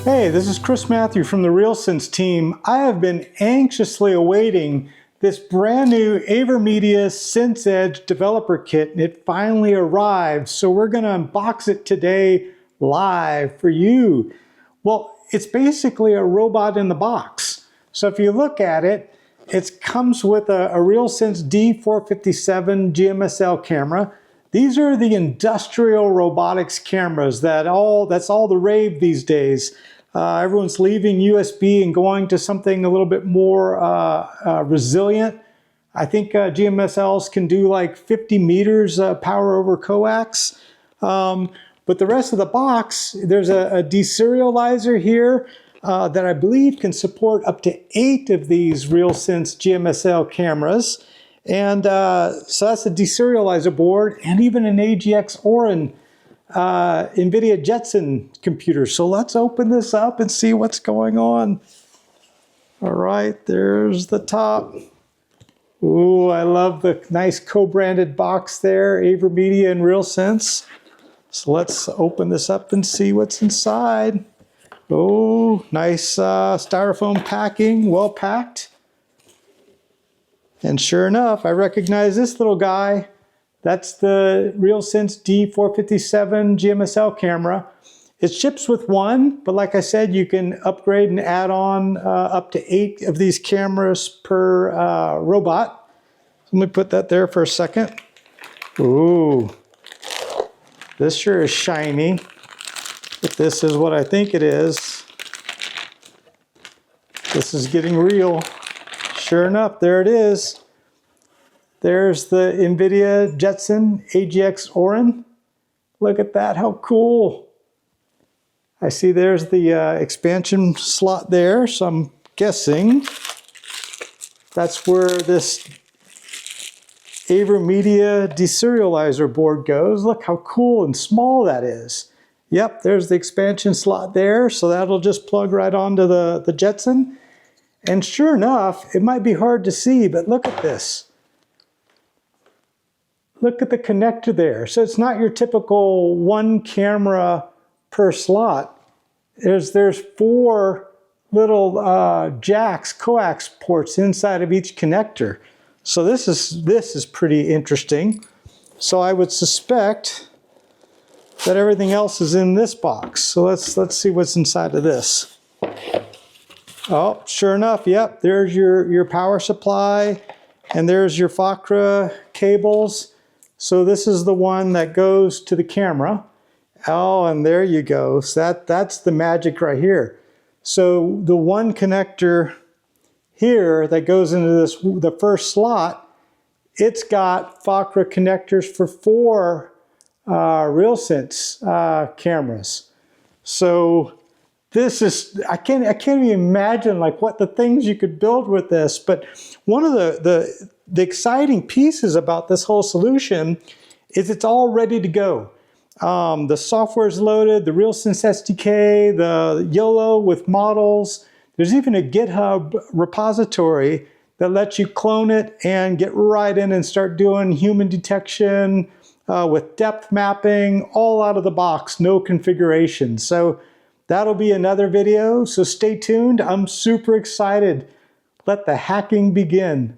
Hey, this is Chris Matthieu from the RealSense team. I have been anxiously awaiting this brand new AverMedia SenseEdge developer kit, and it finally arrived. So we're going to unbox it today live for you. Well, it's basically a robot in the box. So if you look at it, it comes with a RealSense D457 GMSL camera. These are the industrial robotics cameras that's all the rave these days. Everyone's leaving USB and going to something a little bit more resilient. I think GMSLs can do like 50 meters power over coax. But the rest of the box, there's a deserializer here that I believe can support up to 8 of these RealSense GMSL cameras. And so that's a deserializer board and even an AGX Orin NVIDIA Jetson computer. So let's open this up and see what's going on. All right, there's the top. Ooh, I love the nice co-branded box there, AverMedia and RealSense. So let's open this up and see what's inside. Oh, nice styrofoam packing, well packed. And sure enough, I recognize this little guy. That's the RealSense D457 GMSL camera. It ships with one, but like I said, you can upgrade and add on up to 8 of these cameras per robot. Let me put that there for a second. Ooh, this sure is shiny. If this is what I think it is, this is getting real. Sure enough, there it is. There's the NVIDIA Jetson AGX Orin. Look at that, how cool. I see there's the expansion slot there, so I'm guessing that's where this AverMedia deserializer board goes. Look how cool and small that is. Yep, there's the expansion slot there, so that'll just plug right onto the Jetson. And sure enough, it might be hard to see, but look at this. Look at the connector there. So it's not your typical 1 camera per slot. There's 4 little jacks, coax ports inside of each connector. So this is pretty interesting. So I would suspect that everything else is in this box. So let's see what's inside of this. Oh, sure enough, yep, there's your power supply, and there's your FAKRA cables. So this is the one that goes to the camera. Oh, and there you go. So that's the magic right here. So the one connector here that goes into the first slot, it's got FAKRA connectors for 4 RealSense cameras. So this is, I can't even imagine like what the things you could build with this. But one of the exciting pieces about this whole solution is it's all ready to go. The software is loaded, the RealSense SDK, the YOLO with models. There's even a GitHub repository that lets you clone it and get right in and start doing human detection with depth mapping, all out of the box, no configuration. So that'll be another video, so stay tuned. I'm super excited. Let the hacking begin.